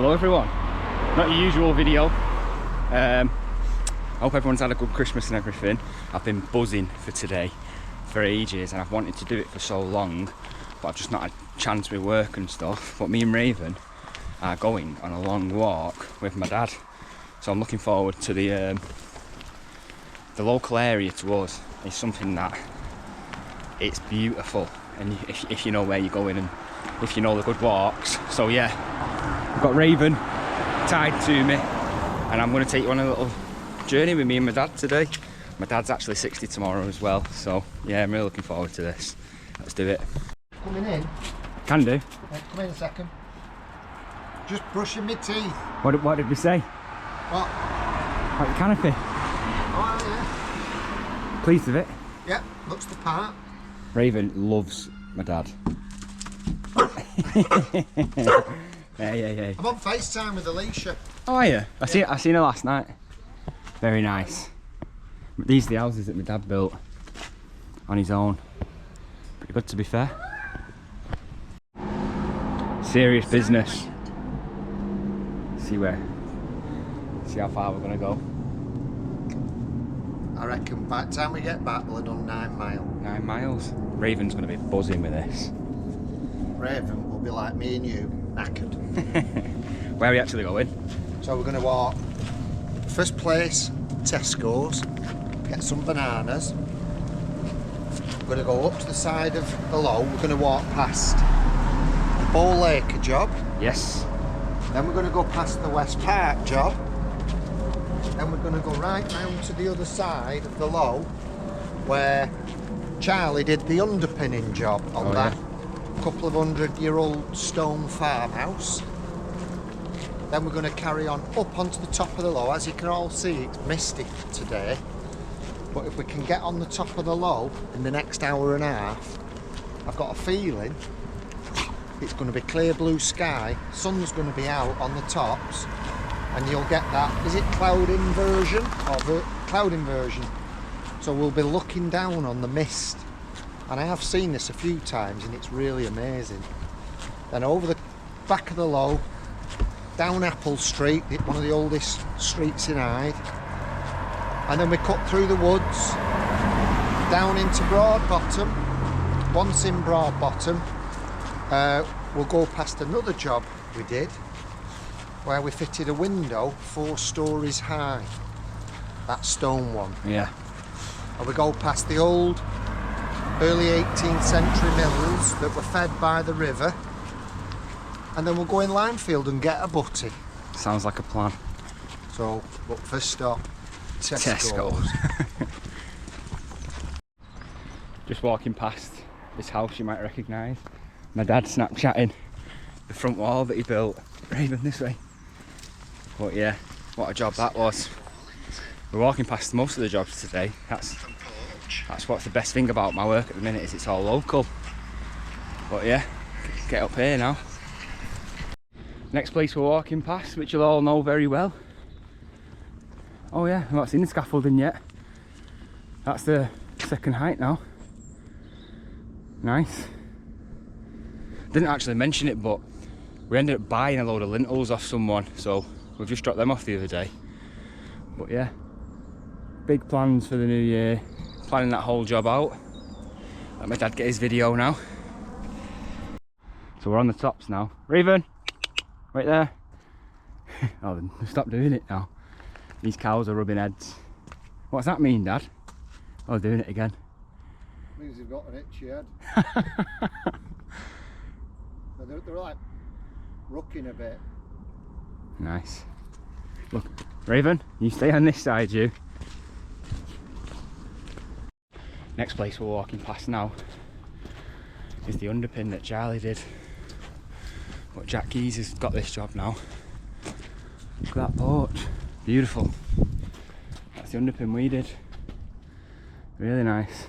Hello everyone, not your usual video. I hope everyone's had a good Christmas and everything. I've been buzzing for today for ages and I've wanted to do it for so long, but I've just not had a chance with work and stuff. But me and Raven are going on a long walk with my dad, so I'm looking forward to the local area to us is something that it's beautiful, and if you know where you're going and if you know the good walks. So yeah, I've got Raven tied to me and I'm going to take you on a little journey with me and my dad today. My dad's actually 60 tomorrow as well, so yeah, I'm really looking forward to this. Let's do it. Coming in? Can do. Yeah, come in a second. Just brushing my teeth. What did we say? What? Like the canopy. Oh yeah. Pleased with it? Yeah, looks the part. Raven loves my dad. Yeah. I'm on FaceTime with Alicia. Oh, are you? I seen her last night. Very nice. These are the houses that my dad built on his own. Pretty good, to be fair. Serious business. See how far we're gonna go. I reckon by the time we get back we'll have done 9 miles. 9 miles. Raven's gonna be buzzing with this. Raven will be like me and you, knackered. Where are we actually going? So we're going to walk, first place, Tesco's, get some bananas. We're going to go up to the side of the low. We're going to walk past the Bow Lake job. Yes. Then we're going to go past the West Park job. Then we're going to go right round to the other side of the low where Charlie did the underpinning job on that couple of 100-year-old stone farmhouse. Then we're going to carry on up onto the top of the low. As you can all see, it's misty today, but if we can get on the top of the low in the next hour and a half, I've got a feeling it's going to be clear blue sky, sun's going to be out on the tops, and you'll get that, is it cloud inversion or cloud inversion? So we'll be looking down on the mist. And I have seen this a few times and it's really amazing. Then over the back of the low, down Apple Street, one of the oldest streets in Hyde. And then we cut through the woods, down into Broadbottom. Once in Broadbottom, we'll go past another job we did, where we fitted a window 4 stories high. That stone one. Yeah. And we go past the old early 18th century mills that were fed by the river, and then we'll go in Limefield and get a butty. Sounds like a plan. So, but first stop, Tesco's. Just walking past this house you might recognise. My dad Snapchatting the front wall that he built. Raven, this way. But yeah, what a job that was. We're walking past most of the jobs today. That's what's the best thing about my work at the minute, is it's all local. But yeah, get up here now. Next place we're walking past, which you'll all know very well. Oh yeah, I've not seen the scaffolding yet. That's the second height now. Nice. Didn't actually mention it, but we ended up buying a load of lintels off someone, so we've just dropped them off the other day. But yeah, big plans for the new year. Planning that whole job out. Let my dad get his video now. So we're on the tops now. Raven, right there. Oh, then stop doing it now. These cows are rubbing heads. What's that mean, Dad? Oh, doing it again. Means they've got an itchy head. they're like rocking a bit. Nice. Look, Raven, you stay on this side, you. Next place we're walking past now is the underpin that Charlie did. But Jack Keys has got this job now. Look at that porch. Beautiful. That's the underpin we did. Really nice.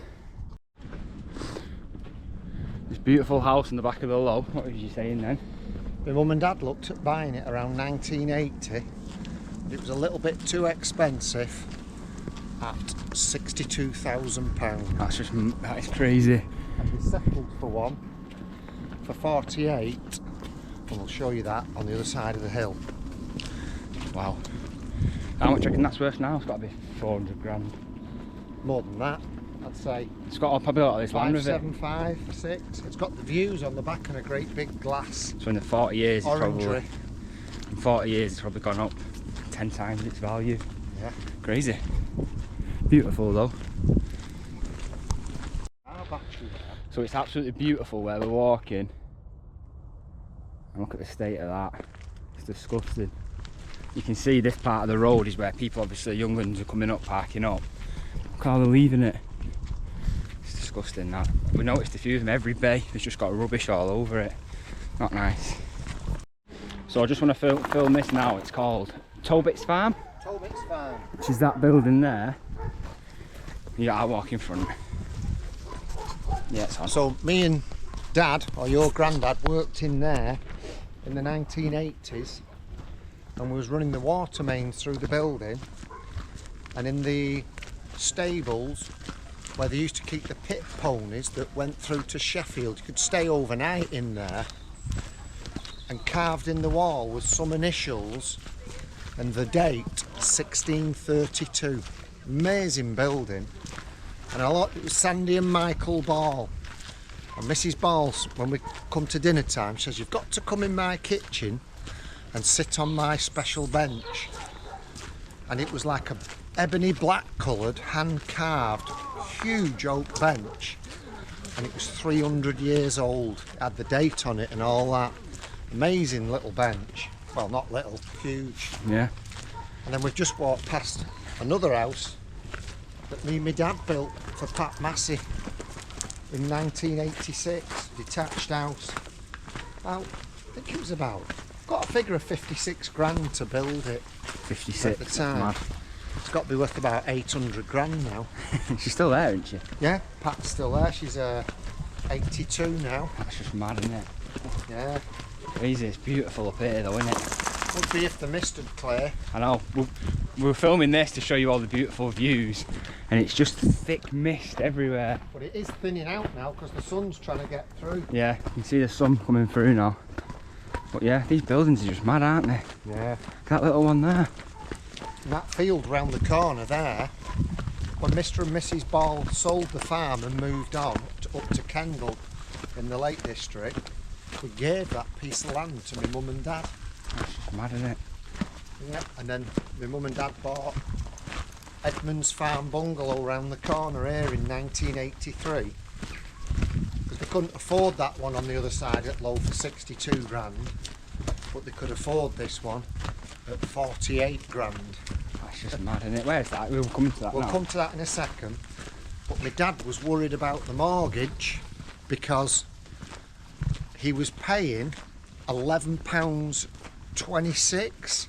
This beautiful house in the back of the low. What was you saying then? My mum and dad looked at buying it around 1980. It was a little bit too expensive at £62,000. That is crazy. And we settled for one for 48, and we'll show you that on the other side of the hill. Wow. How much do you reckon that's worth now? It's got to be 400 grand. More than that, I'd say. It's got probably a lot of this land with it. 575, 6. It's got the views on the back and a great big glass. So in the 40 years, it's Orangery. probably, in 40 years, it's probably gone up 10 times its value. Yeah. Crazy. Beautiful though. So it's absolutely beautiful where we're walking. And look at the state of that. It's disgusting. You can see this part of the road is where people, obviously young ones, are coming up, parking up. Look how they're leaving it. It's disgusting that. We noticed a few of them, every bay, there's just got rubbish all over it. Not nice. So I just want to film this now. It's called Tobit's Farm. Tobit's Farm. Which is that building there. Yeah, I'll walk in front. Yeah, it's on. So me and Dad, or your granddad, worked in there in the 1980s, and we was running the water mains through the building, and in the stables where they used to keep the pit ponies that went through to Sheffield, you could stay overnight in there, and carved in the wall was some initials and the date 1632. Amazing building. And it was Sandy and Michael Ball. And Mrs. Ball, when we come to dinner time, says, "You've got to come in my kitchen and sit on my special bench." And it was like a ebony black coloured, hand carved, huge oak bench. And it was 300 years old. It had the date on it and all that. Amazing little bench. Well, not little, huge. Yeah. And then we've just walked past another house that me and my dad built for Pat Massey in 1986, detached house. Well, I think it was about, got a figure of 56 grand to build it. 56, at the time. mad. It's got to be worth about 800 grand now. She's still there, isn't she? Yeah, Pat's still there. She's 82 now. That's just mad, isn't it? Yeah. Crazy, it's beautiful up here though, isn't it? Would be if the mist had clear. I know. We were filming this to show you all the beautiful views, and it's just thick mist everywhere. But it is thinning out now because the sun's trying to get through. Yeah, you can see the sun coming through now. But yeah, these buildings are just mad, aren't they? Yeah. That little one there. And that field round the corner there, when Mr. and Mrs. Ball sold the farm and moved on up to Kendal in the Lake District, we gave that piece of land to my mum and dad. That's just mad, isn't it? Yeah. And then my mum and dad bought Edmund's Farm bungalow round the corner here in 1983. Because they couldn't afford that one on the other side at Low for 62 grand. But they could afford this one at 48 grand. That's just mad, isn't it? Where's that? We'll come to that We'll now. come to that in a second. But my dad was worried about the mortgage because he was paying £11.26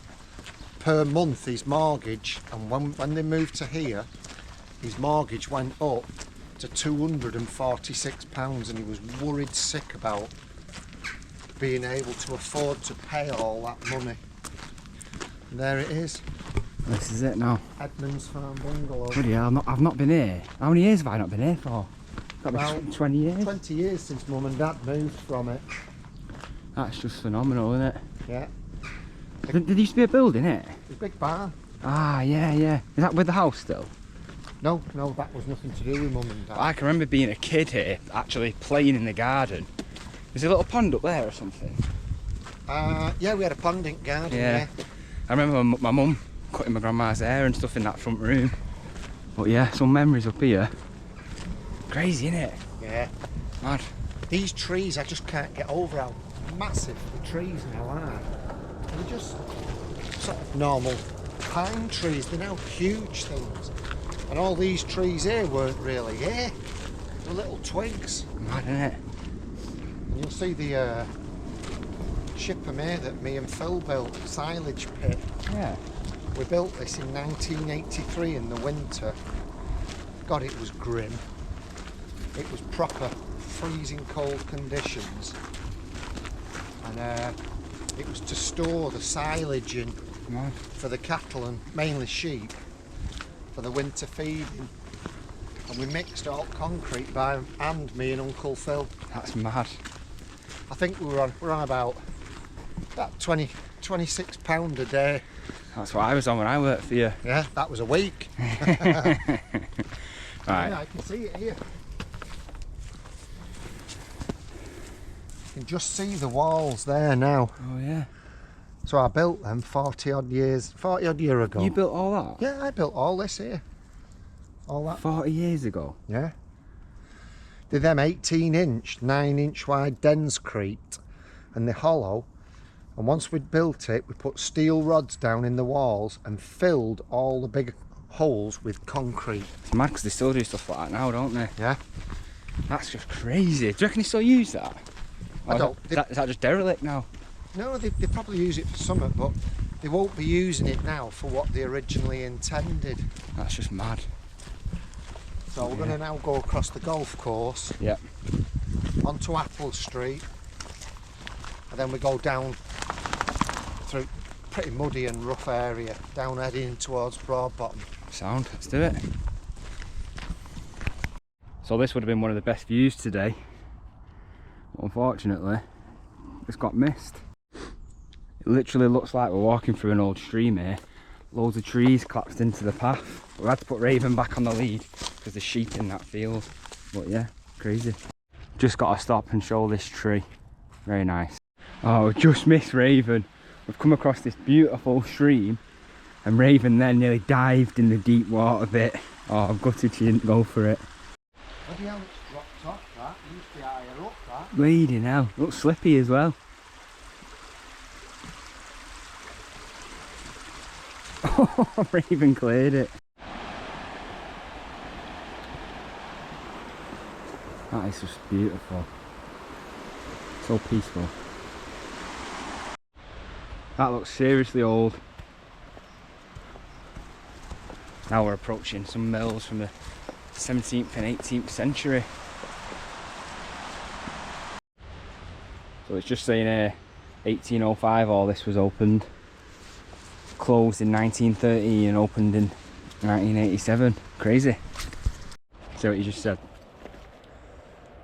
per month, his mortgage, and when they moved to here, his mortgage went up to £246, and he was worried sick about being able to afford to pay all that money. And there it is. This is it now. Edmund's Farm bungalow. Bloody hell, I've not been here. How many years have I not been here for? Got to Well, be 20 years? 20 years since mum and dad moved from it. That's just phenomenal, isn't it? Yeah. There used to be a building here? It's a big barn. Ah, yeah, yeah. Is that with the house still? No, that was nothing to do with mum and dad. I can remember being a kid here, actually playing in the garden. There's a little pond up there or something. Yeah, we had a ponding garden. Yeah. I remember my mum cutting my grandma's hair and stuff in that front room. But yeah, some memories up here. Crazy, innit? Yeah. Mad. These trees, I just can't get over how massive the trees now are. They're just sort of normal pine trees. They're now huge things. And all these trees here weren't really here. They're little twigs. Mad, innit? And you'll see the shipper here that me and Phil built, silage pit. Yeah. We built this in 1983 in the winter. God, it was grim. It was proper freezing cold conditions. And it was to store the silage in Mad. for the cattle and mainly sheep for the winter feeding. And we mixed all concrete by hand, me and Uncle Phil. That's mad. I think we're on about That £26 a day. That's what I was on when I worked for you. Yeah, that was a week. Right. Yeah, I can see it here. You can just see the walls there now. Oh yeah. So I built them 40 odd year ago. You built all that? Yeah, I built all this here. All that. 40 years ago? Yeah. Did them 18-inch, 9-inch wide Denscrete and the hollow. And once we'd built it, we put steel rods down in the walls and filled all the big holes with concrete. It's mad because they still do stuff like that now, don't they? Yeah. That's just crazy. Do you reckon they still use that? Or I don't. Is that just derelict now? No, they probably use it for something, but they won't be using it now for what they originally intended. That's just mad. So we're going to now go across the golf course. Yep. Onto Apple Street. And then we go down through pretty muddy and rough area, down heading towards Broadbottom. Sound, let's do it. So this would have been one of the best views today. Unfortunately, it's got missed. It literally looks like we're walking through an old stream here. Loads of trees collapsed into the path. We had to put Raven back on the lead because there's sheep in that field. But yeah, crazy. Just got to stop and show this tree. Very nice. Oh, we just missed Raven. We've come across this beautiful stream and Raven then nearly dived in the deep water bit. Oh, I'm gutted she didn't go for it. Bloody hell, it's dropped off that. It used to be higher up that. Bleeding hell. Looks slippy as well. Oh, Raven cleared it. That is just beautiful. So peaceful. That looks seriously old. Now we're approaching some mills from the 17th and 18th century. So it's just saying here, 1805 all this was opened. Closed in 1930 and opened in 1987. Crazy. See what you just said.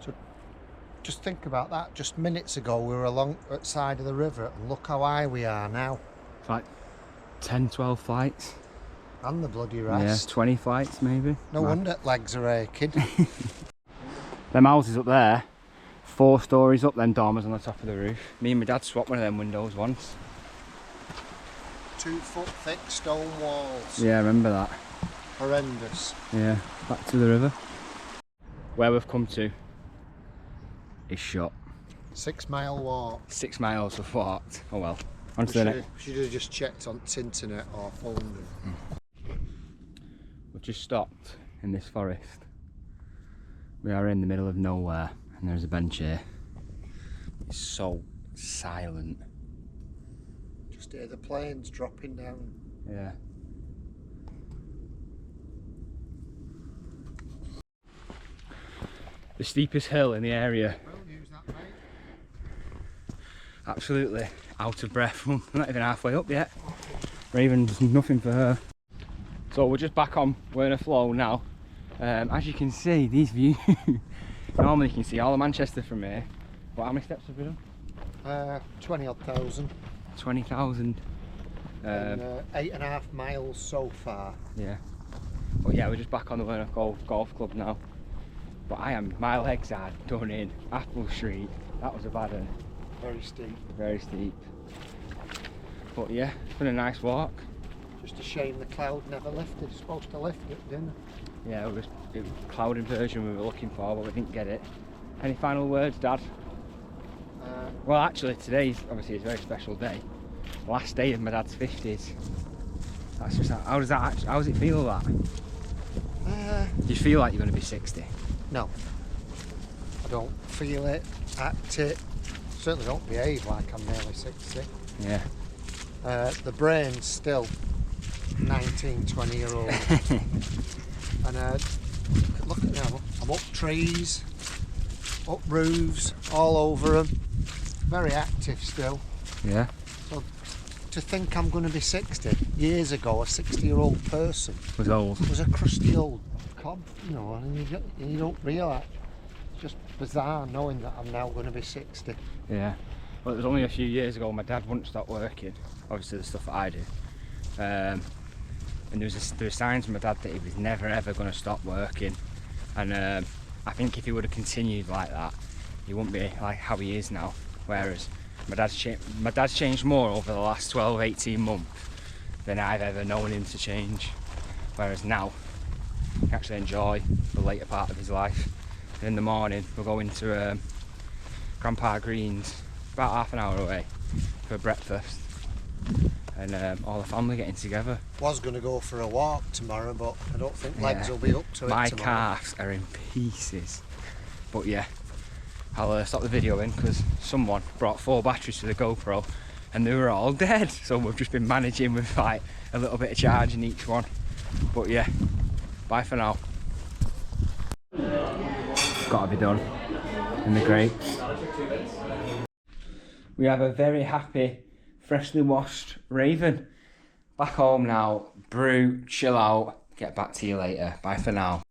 So just think about that. Just minutes ago we were along the side of the river and look how high we are now. It's like 10, 12 flights. And the bloody rest. Yeah, 20 flights maybe. No wonder legs are aching. Them houses up there, 4 stories up, them dormers on the top of the roof. Me and my dad swapped one of them windows once. 2 foot thick stone walls. Yeah, I remember that. Horrendous. Yeah, back to the river. Where we've come to is shut. 6 mile walk. 6 miles we've walked. Oh well. On to the next. Should have just checked on the internet or phoned them. We've just stopped in this forest. We are in the middle of nowhere and there's a bench here. It's so silent. Just hear the planes dropping down. Yeah. The steepest hill in the area. Well, use that, mate. Absolutely out of breath. We're not even halfway up yet. Raven's nothing for her. So we're just back on, we're in a flow now. As you can see, these views, normally you can see all of Manchester from here. But how many steps have we done? 20 odd thousand. 20,000. 8.5 miles so far. Yeah. But yeah, we're just back on the Werner Golf Club now. But my legs are done in. Apple Street, that was a bad one. Very steep. Very steep. But yeah, it's been a nice walk. Just a shame the cloud never lifted. It's supposed to lift it, didn't it? Yeah, it was cloud inversion we were looking for, but we didn't get it. Any final words, Dad? Well, actually, today's obviously a very special day. Last day of my dad's 50s. That's just how does it feel that? Do you feel like you're going to be 60? No. I don't feel it, act it. Certainly don't behave like I'm nearly 60. Yeah. The brain's still 19, 20 year old. And look at me, I'm up trees, up roofs, all over them. Very active still. Yeah. So to think I'm going to be 60, years ago a 60-year-old person Was old. was a crusty old cob, you know, and you don't realise. It's just bizarre knowing that I'm now going to be 60. Yeah. But it was only a few years ago my dad wouldn't stop working, obviously the stuff that I do. And there were signs from my dad that he was never ever going to stop working. And I think if he would have continued like that, he wouldn't be like how he is now. Whereas my dad's changed more over the last 12, 18 months than I've ever known him to change. Whereas now, he can actually enjoy the later part of his life. And in the morning, we're going to Grandpa Green's, about half an hour away, for breakfast. And all the family getting together. Was going to go for a walk tomorrow, but I don't think legs will be up to it tomorrow. My calves are in pieces. But yeah, I'll stop the video in because someone brought 4 batteries to the GoPro and they were all dead. So we've just been managing with like a little bit of charge in each one. But yeah, bye for now. Gotta be done. In the grapes. We have a very happy, freshly washed Raven. Back home now, brew, chill out, get back to you later. Bye for now.